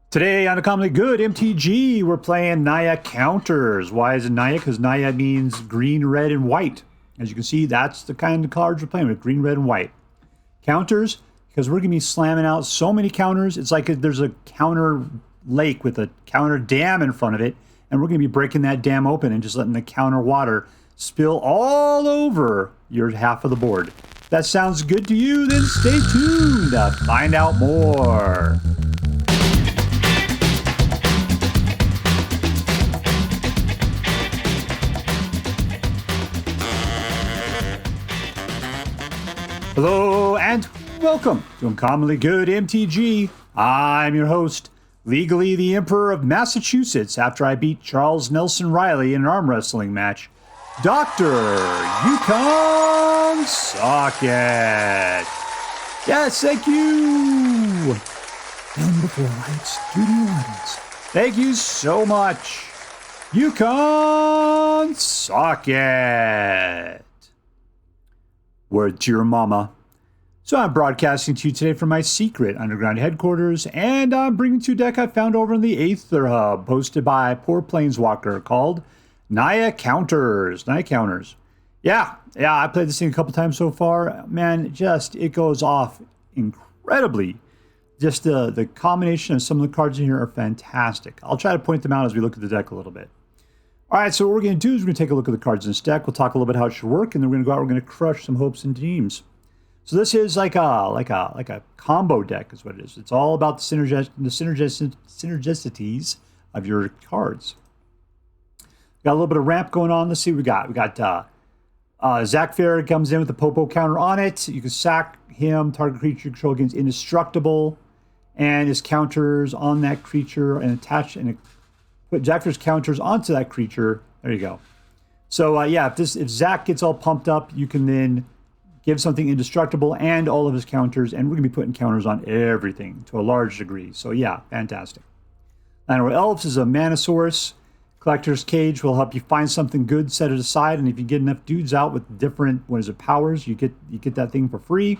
Today on a commonly good MTG, we're playing Naya counters. Why is it Naya? Because Naya means green, red, and white. As you can see, that's the kind of cards we're playing with, green, red, and white. Counters, because we're going to be slamming out so many counters. It's like there's a counter lake with a counter dam in front of it, and we're going to be breaking that dam open and just letting the counter water spill all over your half of the board. If that sounds good to you, then stay tuned to find out more. Hello and welcome to Uncommonly Good MTG. I'm your host, legally the Emperor of Massachusetts after I beat Charles Nelson Riley in an arm wrestling match, Dr. Yukon Socket. Yes, thank you. And before lights, studio audience. Thank you so much, Yukon Socket. Word to your mama. So I'm broadcasting to you today from my secret underground headquarters, and I'm bringing to you a deck I found over in the Aether Hub, hosted by Poor Planeswalker, called Naya Counters. Naya Counters. Yeah, I played this thing a couple times so far. Man, it goes off incredibly. Just the combination of some of the cards in here are fantastic. I'll try to point them out as we look at the deck a little bit. All right, so what we're going to do is we're going to take a look at the cards in this deck. We'll talk a little bit how it should work, and then we're going to go out. We're going to crush some hopes and dreams. So this is like a combo deck, is what it is. It's all about the synergicities of your cards. Got a little bit of ramp going on. Let's see what we got. We got Zack Fair comes in with the Popo counter on it. You can sack him. Target creature you control against indestructible, and his counters on that creature and attach and put Zack Fair's counters onto that creature. There you go. So if Zack gets all pumped up, you can then give something indestructible and all of his counters, and we're going to be putting counters on everything to a large degree. So yeah, fantastic. Llanowar Elves is a mana source. Collector's Cage will help you find something good, set it aside, and if you get enough dudes out with different powers, you get that thing for free.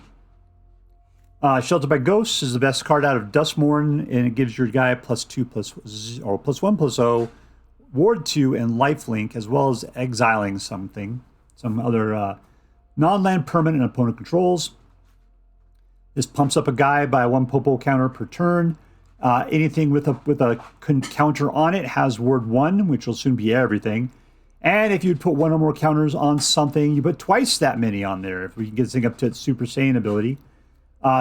Sheltered by Ghosts is the best card out of Duskmourn, and it gives your guy +1/+0 Ward 2 and lifelink, as well as exiling some other non-land permanent and opponent controls. This pumps up a guy by 1 Popo counter per turn. Anything with a counter on it has Ward 1, which will soon be everything. And if you'd put one or more counters on something, you put twice that many on there. If we can get this thing up to its Super Saiyan ability.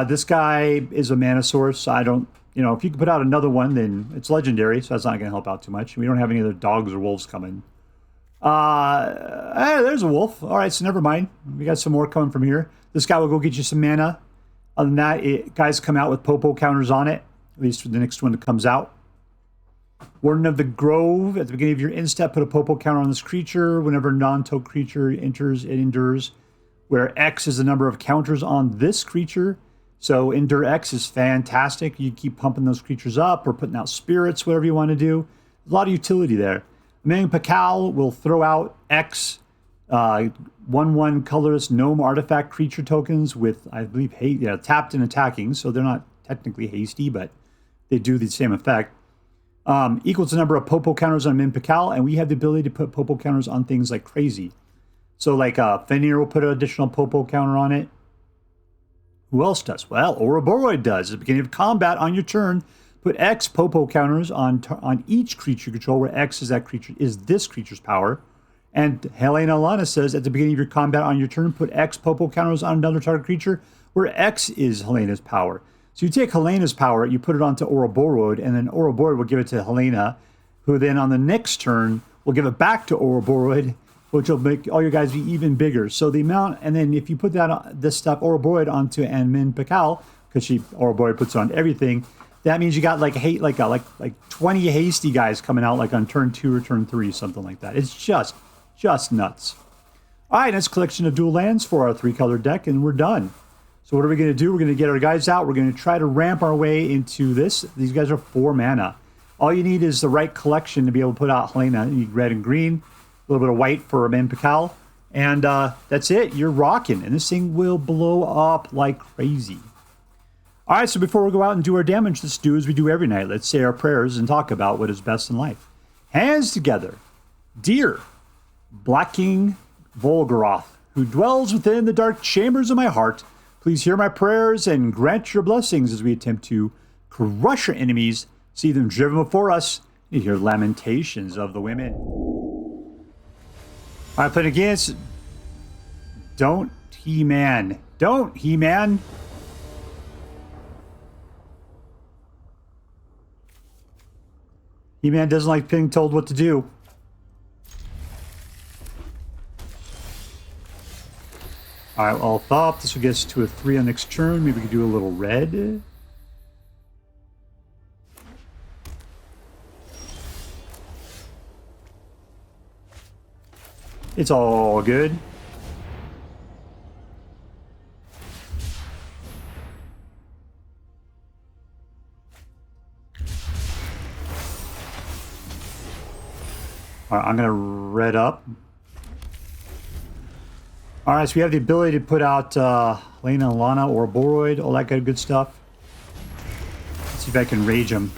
This guy is a mana source. If you can put out another one, then it's legendary, so that's not going to help out too much. We don't have any other dogs or wolves coming. There's a wolf. All right, so never mind. We got some more coming from here. This guy will go get you some mana. Other than that, guys come out with Popo counters on it, at least for the next one that comes out. Warden of the Grove. At the beginning of your end step, put a Popo counter on this creature. Whenever a non-token creature enters, it endures, where X is the number of counters on this creature. So Endure X is fantastic. You keep pumping those creatures up or putting out spirits, whatever you want to do. A lot of utility there. Pakal will throw out X 1/1 colorless gnome artifact creature tokens with, I believe, tapped and attacking. So they're not technically hasty, but they do the same effect. Equals the number of Popo counters on Pakal, and we have the ability to put Popo counters on things like crazy. So like Fenrir will put an additional Popo counter on it. Who else does? Well, Ouroboroid does. At the beginning of combat on your turn, put X Popo counters on each creature control, where X is this creature's power. And Alena says at the beginning of your combat on your turn, put X Popo counters on another target creature, where X is Helena's power. So you take Helena's power, you put it onto Ouroboroid, and then Ouroboroid will give it to Halana, who then on the next turn will give it back to Ouroboroid, which will make all your guys be even bigger. So the amount, and then if you put this stuff, Ouroboroid, onto Pakal, because Ouroboroid puts it on everything, that means you got like 20 hasty guys coming out like on turn 2 or turn 3, something like that. It's just nuts. All right, that's a collection of dual lands for our 3-color deck, and we're done. So what are we going to do? We're going to get our guys out. We're going to try to ramp our way into this. These guys are 4 mana. All you need is the right collection to be able to put out Halana. You need red and green, a little bit of white for Pakal, and that's it. You're rocking, and this thing will blow up like crazy. All right, so before we go out and do our damage, let's do as we do every night. Let's say our prayers and talk about what is best in life. Hands together. Dear Black King Volgaroth, who dwells within the dark chambers of my heart, please hear my prayers and grant your blessings as we attempt to crush our enemies, see them driven before us, and hear lamentations of the women. All right, playing against Don't He-Man. Don't He-Man. He-Man doesn't like being told what to do. Alright, well, thought this will get us to a 3 on next turn. Maybe we could do a little red. It's all good. All right, I'm going to red up. All right, so we have the ability to put out Alena, Halana, Ouroboroid, all that good stuff. Let's see if I can rage them.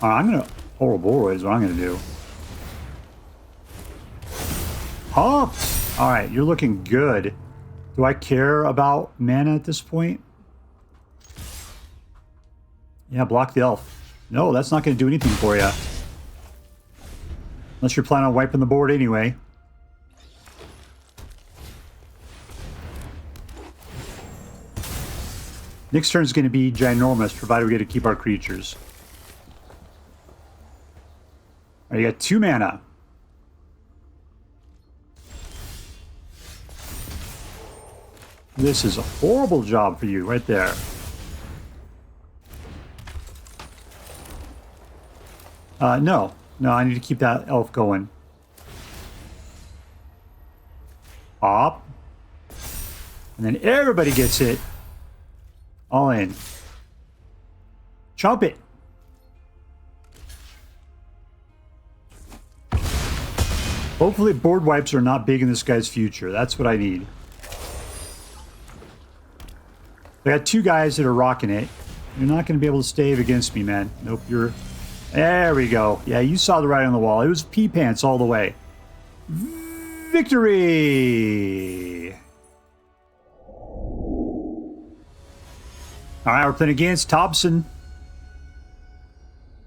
All right, I'm going to... Ouroboroid is what I'm going to do. Pumped! All right, you're looking good. Do I care about mana at this point? Yeah, block the elf. No, that's not going to do anything for you. Unless you're planning on wiping the board anyway. Next turn is going to be ginormous, provided we get to keep our creatures. All right, you got 2 mana. This is a horrible job for you right there. No, I need to keep that elf going. Pop. And then everybody gets it. All in. Chomp it. Hopefully board wipes are not big in this guy's future. That's what I need. I got 2 guys that are rocking it. You're not going to be able to stave against me, man. Nope, you're... There we go. Yeah, you saw the writing on the wall. It was pee pants all the way. Victory! Alright, we're playing against Tobson.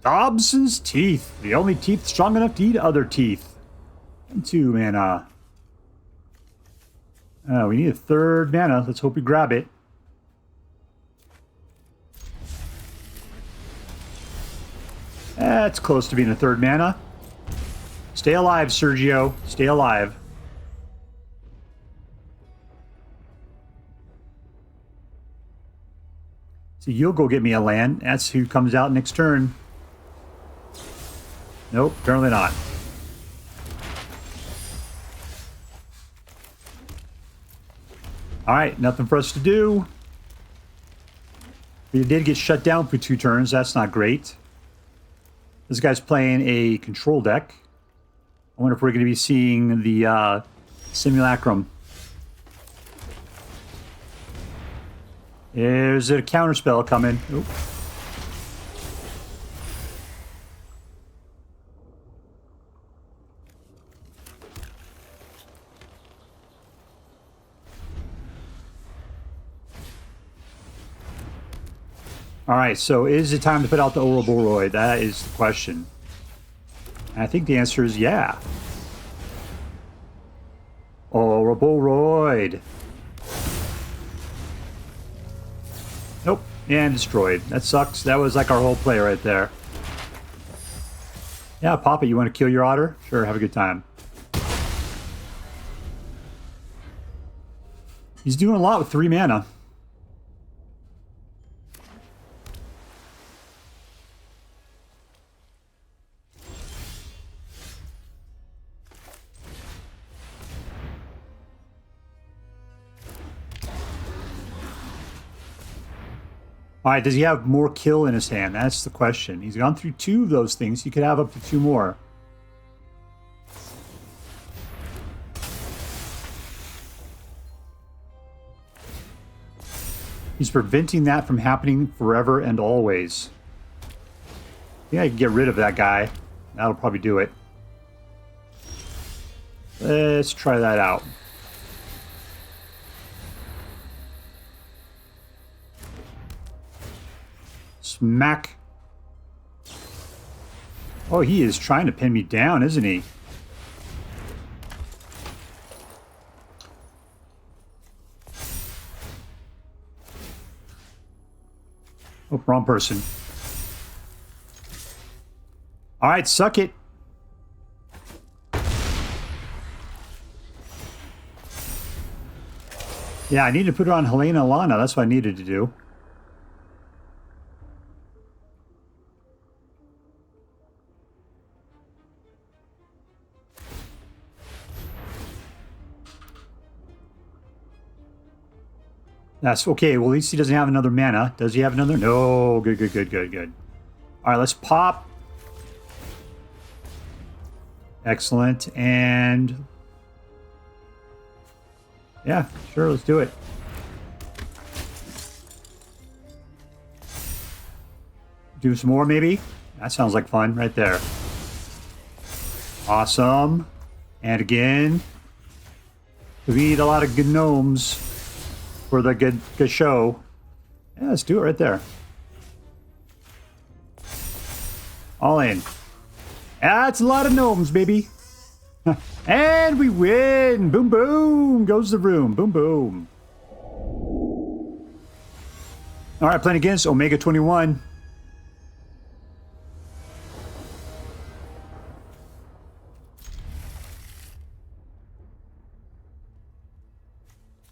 Tobson's teeth. The only teeth strong enough to eat other teeth. And 2 mana. We need a 3rd mana. Let's hope we grab it. That's close to being a 3rd mana. Stay alive, Sergio. Stay alive. So you'll go get me a land. That's who comes out next turn. Nope, apparently not. Alright, nothing for us to do. We did get shut down for 2 turns. That's not great. This guy's playing a control deck. I wonder if we're going to be seeing the Simulacrum. There's a counterspell coming. Oop. All right, so is it time to put out the Ouroboroid? That is the question. And I think the answer is yeah. Ouroboroid. Nope, and destroyed. That sucks. That was like our whole play right there. Yeah, pop it. You want to kill your otter? Sure, have a good time. He's doing a lot with 3 mana. All right, does he have more kill in his hand? That's the question. He's gone through 2 of those things. He could have up to 2 more. He's preventing that from happening forever and always. Yeah, I can get rid of that guy. That'll probably do it. Let's try that out. Smack. Oh, he is trying to pin me down, isn't he? Oh, wrong person. All right, suck it. Yeah, I need to put it on Halana Alena. That's what I needed to do. That's okay. Well, at least he doesn't have another mana. Does he have another? No. Good, good, good, good, good. All right, let's pop. Excellent. And yeah, sure, let's do it. Do some more, maybe? That sounds like fun right there. Awesome. And again, we need a lot of gnomes for the good show. Yeah, let's do it right there. All in. That's a lot of gnomes, baby. And we win! Boom, boom! Goes the room. Boom, boom. All right, playing against Omega 21.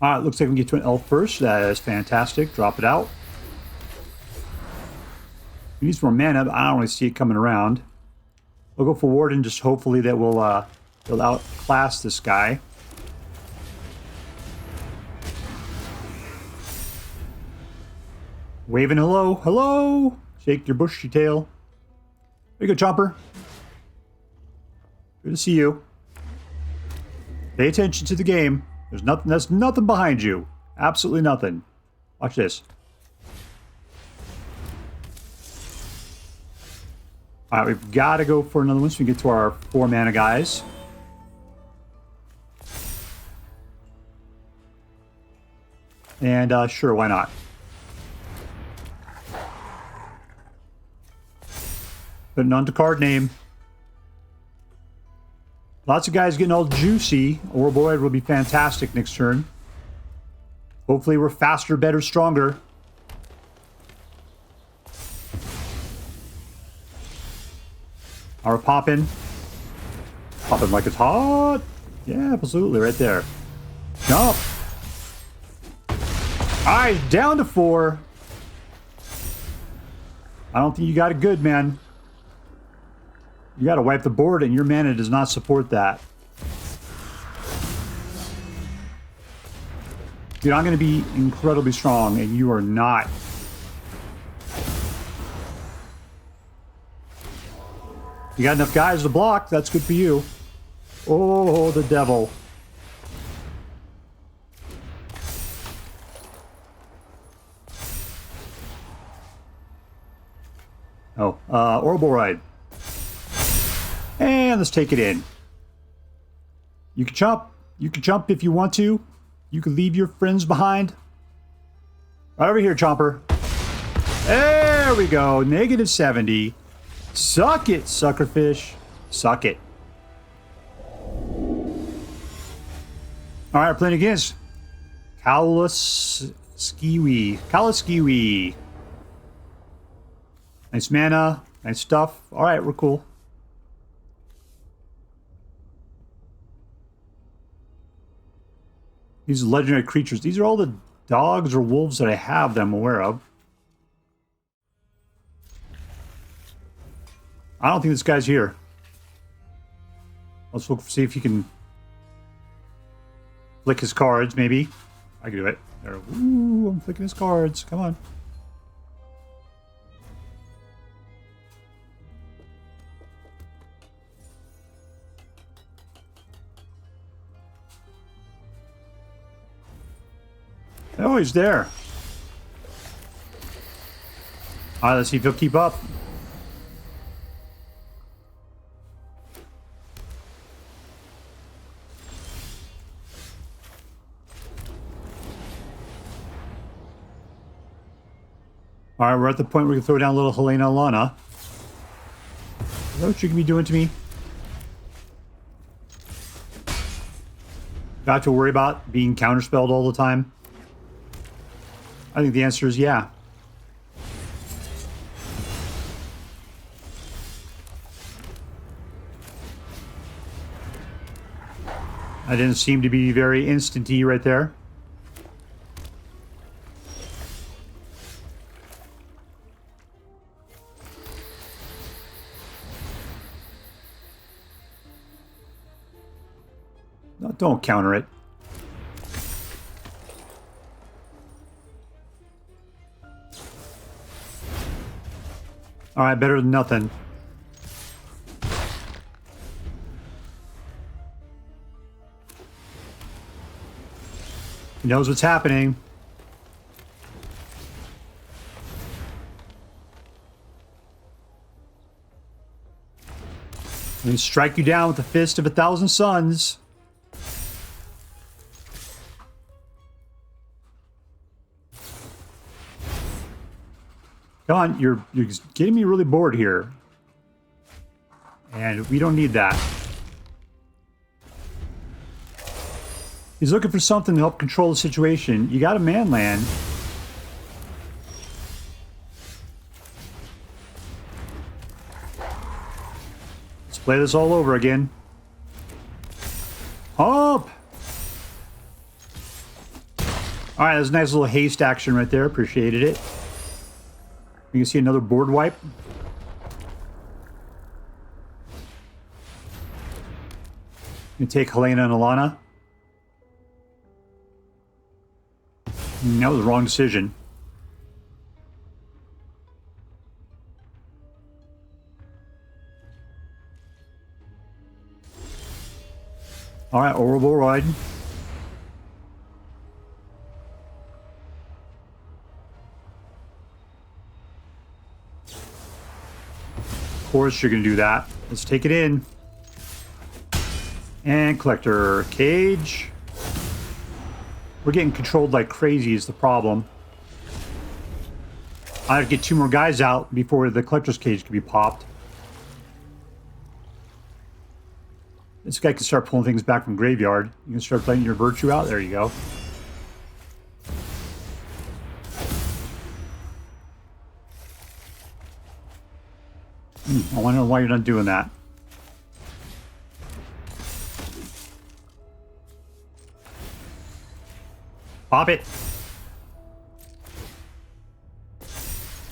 All right, looks like we can get to an elf first. That is fantastic. Drop it out. We need some more mana, but I don't really see it coming around. We'll go for Warden, just hopefully that will outclass this guy. Waving hello, hello! Shake your bushy tail. There you go, Chomper. Good to see you. Pay attention to the game. There's nothing behind you. Absolutely nothing. Watch this. Alright, we've got to go for another one so we can get to our 4 mana guys. And sure, why not? Putting on to card name. Lots of guys getting all juicy. Ouroboroid will be fantastic next turn. Hopefully we're faster, better, stronger. Our poppin'. Poppin' like it's hot. Yeah, absolutely, right there. Jump. Alright, down to 4. I don't think you got it good, man. You got to wipe the board, and your mana does not support that. Dude, I'm going to be incredibly strong, and you are not. You got enough guys to block. That's good for you. Oh, the devil. Oh, Ouroboroid. And let's take it in. You can jump. You can jump if you want to. You can leave your friends behind. Right over here, Chomper. There we go. Negative 70. Suck it, suckerfish. Suck it. All right, playing against Kallouskiwi. Kallouskiwi. Nice mana. Nice stuff. All right, we're cool. These legendary creatures. These are all the dogs or wolves that I have that I'm aware of. I don't think this guy's here. Let's look see if he can flick his cards, maybe. I can do it. There. Ooh, I'm flicking his cards. Come on. Oh, he's there. All right, let's see if he'll keep up. All right, we're at the point where we can throw down a little Halana Alena. Is that what you can be doing to me? Do I have to worry about being counterspelled all the time? I think the answer is yeah. I didn't seem to be very instanty right there. No, don't counter it. All right, better than nothing. He knows what's happening. Let me strike you down with the fist of 1,000 suns. Come on, you're getting me really bored here. And we don't need that. He's looking for something to help control the situation. You got a man land. Let's play this all over again. Up! Alright, that's a nice little haste action right there. Appreciated it. You can see another board wipe. You take Halana and Alena. That was the wrong decision. Alright, Ouroboroid. Of course you're going to do that. Let's take it in. And Collector Cage. We're getting controlled like crazy is the problem. I have to get 2 more guys out before the Collector's Cage can be popped. This guy can start pulling things back from graveyard. You can start letting your Virtue out. There you go. I want to know why you're not doing that. Pop it.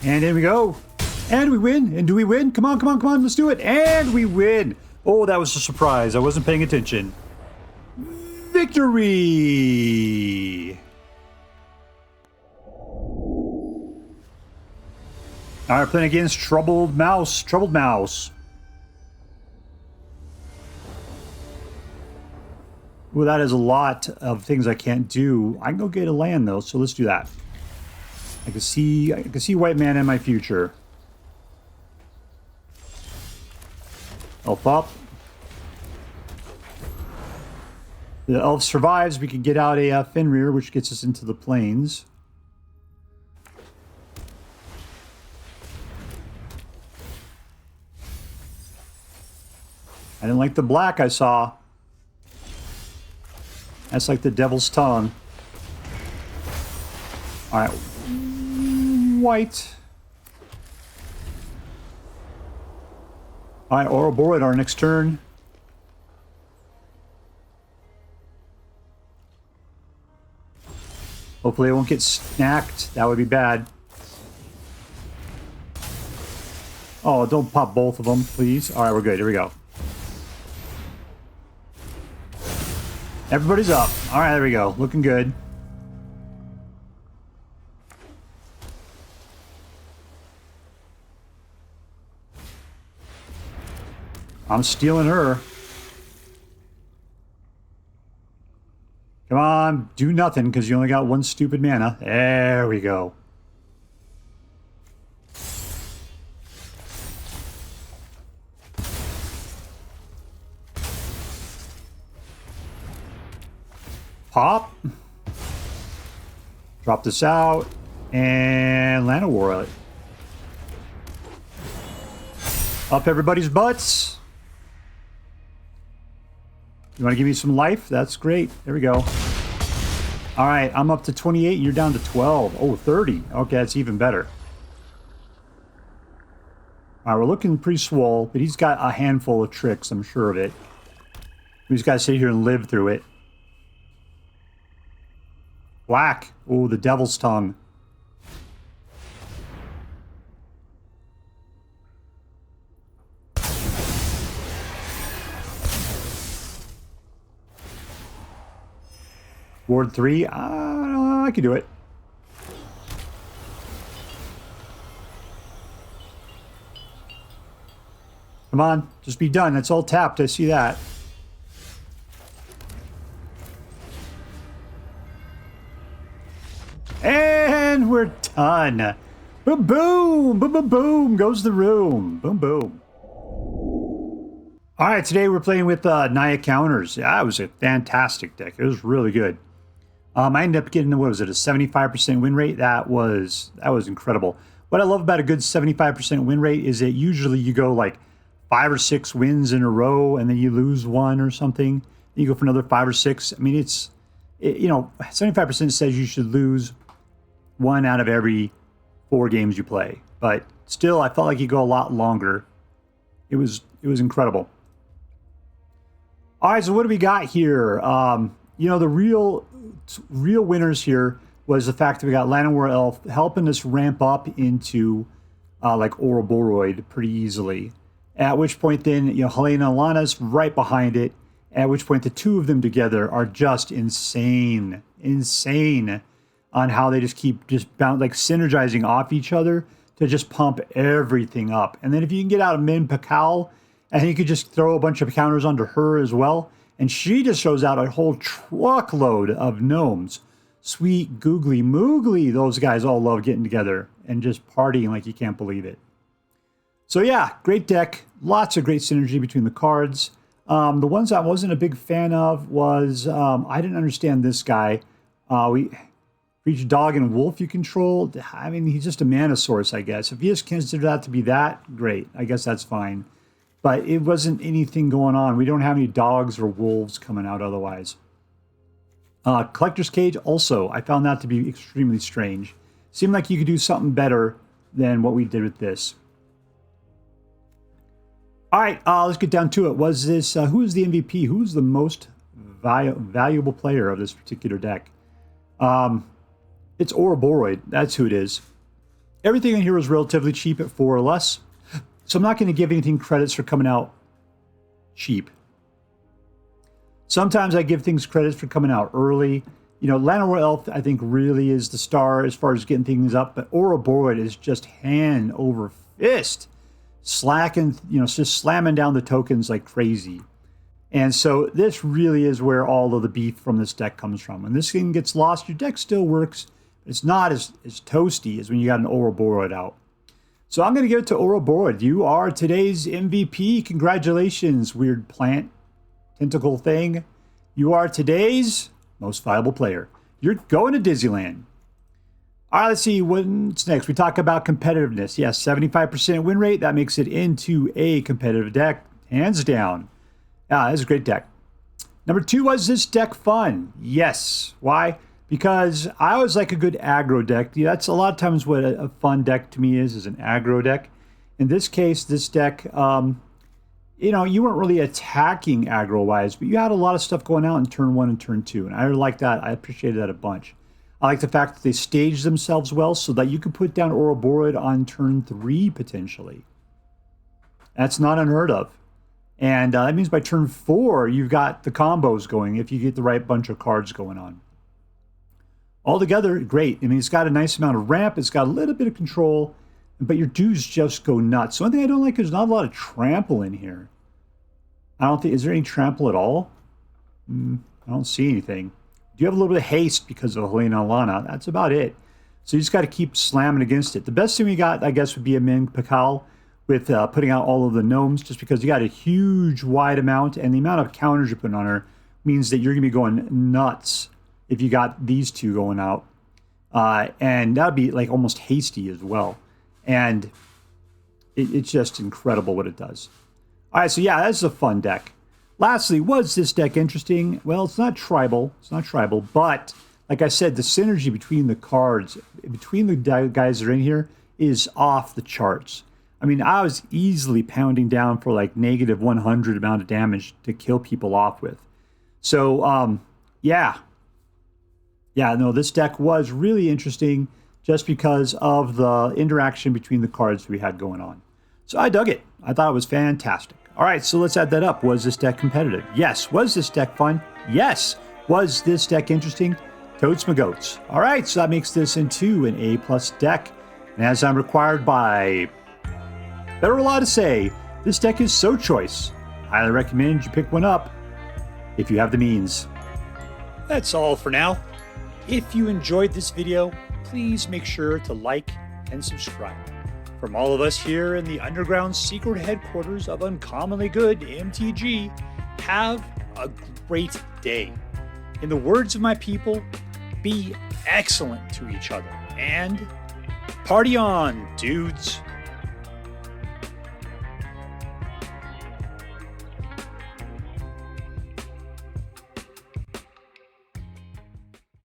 And in we go. And we win. And do we win? Come on, come on, come on. Let's do it. And we win. Oh, that was a surprise. I wasn't paying attention. Victory! All right, playing against Troubled Mouse. Troubled Mouse. Well, that is a lot of things I can't do. I can go get a land though, so let's do that. I can see white mana in my future. Elf up. The elf survives. We can get out a Fenrir, which gets us into the plains. I didn't like the black I saw. That's like the devil's tongue. Alright. White. Alright, Ouroboroid our next turn. Hopefully it won't get snacked. That would be bad. Oh, don't pop both of them, please. Alright, we're good. Here we go. Everybody's up. Alright, there we go. Looking good. I'm stealing her. Come on, do nothing because you only got 1 stupid mana. There we go. Pop. Drop this out. And Llanowar. Up everybody's butts. You want to give me some life? That's great. There we go. All right, I'm up to 28. You're down to 12. Oh, 30. Okay, that's even better. All right, we're looking pretty swole, but he's got a handful of tricks, I'm sure of it. We just got to sit here and live through it. Black. Oh, the devil's tongue. Ward 3. I can do it. Come on, just be done. That's all tapped. I see that. And we're done. Boom, boom, boom, boom, boom goes the room. Boom, boom. All right, today we're playing with Naya counters. Yeah, it was a fantastic deck. It was really good. I ended up getting, what was it, a 75% win rate? That was incredible. What I love about a good 75% win rate is that usually you go like 5 or 6 wins in a row and then you lose one or something. Then you go for another 5 or 6. I mean, you know, 75% says you should lose 1 out of every 4 games you play. But still, I felt like you go a lot longer. It was incredible. All right, so what do we got here? You know, the real winners here was the fact that we got Llanowar Elf helping us ramp up into like Ouroboroid pretty easily. At which point then, you know, Halana and Alana's right behind it. At which point the two of them together are just insane on how they just keep like synergizing off each other to just pump everything up. And then if you can get out of Min Pakal, and you could just throw a bunch of counters onto her as well. And she just throws out a whole truckload of gnomes. Sweet, googly, moogly. Those guys all love getting together and just partying like you can't believe it. So yeah, great deck. Lots of great synergy between the cards. The ones I wasn't a big fan of was, I didn't understand this guy. For each dog and wolf you control, I mean, he's just a mana source, I guess. If you just consider that to be that, great. I guess that's fine. But it wasn't anything going on. We don't have any dogs or wolves coming out otherwise. Collector's Cage also, I found that to be extremely strange. Seemed like you could do something better than what we did with this. All right, let's get down to it. Was this, who is the MVP? Who's the most valuable player of this particular deck? It's Ouroboroid. That's who it is. Everything in here was relatively cheap at 4 or less. So I'm not going to give anything credits for coming out cheap. Sometimes I give things credits for coming out early. You know, Llanowar Elf, I think, really is the star as far as getting things up. But Ouroboroid is just hand over fist. Slacking, you know, just slamming down the tokens like crazy. And so this really is where all of the beef from this deck comes from. When this thing gets lost, your deck still works. It's not as toasty as when you got an Ouroboroid out. So I'm going to give it to Ouroboroid. You are today's MVP. Congratulations, weird plant tentacle thing. You are today's most valuable player. You're going to Disneyland. All right, let's see what's next. We talk about competitiveness. Yes, 75% win rate. That makes it into a competitive deck, hands down. That's a great deck. Number 2, was this deck fun? Yes. Why? Because I always like a good aggro deck. That's a lot of times what a fun deck to me is an aggro deck. In this case, this deck, you know, you weren't really attacking aggro-wise, but you had a lot of stuff going out in turn 1 and turn 2. And I really like that. I appreciated that a bunch. I like the fact that they staged themselves well so that you could put down Ouroboroid on turn 3, potentially. That's not unheard of. And that means by turn 4, you've got the combos going if you get the right bunch of cards going on. Altogether, great. I mean, it's got a nice amount of ramp. It's got a little bit of control, but your dudes just go nuts. The one thing I don't like is not a lot of trample in here. I don't think, is there any trample at all? I don't see anything. Do you have a little bit of haste because of Halana and Alana? That's about it. So you just got to keep slamming against it. The best thing we got, I guess, would be a Min Pakal with putting out all of the gnomes, just because you got a huge, wide amount, and the amount of counters you're putting on her means that you're going to be going nuts if you got these two going out. And that would be like almost hasty as well. And it's just incredible what it does. All right, so yeah, that's a fun deck. Lastly, was this deck interesting? Well, it's not tribal. It's not tribal, but like I said, the synergy between the cards, between the guys that are in here is off the charts. I mean, I was easily pounding down for like negative 100 amount of damage to kill people off with. So, yeah. Yeah, no, this deck was really interesting just because of the interaction between the cards we had going on. So I dug it. I thought it was fantastic. All right, so let's add that up. Was this deck competitive? Yes. Was this deck fun? Yes. Was this deck interesting? Totes my goats. All right, so that makes this into an A+ deck. And as I'm required by Federal Law to say, this deck is so choice. Highly recommend you pick one up if you have the means. That's all for now. If you enjoyed this video, please make sure to like and subscribe. From all of us here in the underground secret headquarters of Uncommonly Good MTG, have a great day. In the words of my people, be excellent to each other, and party on, dudes.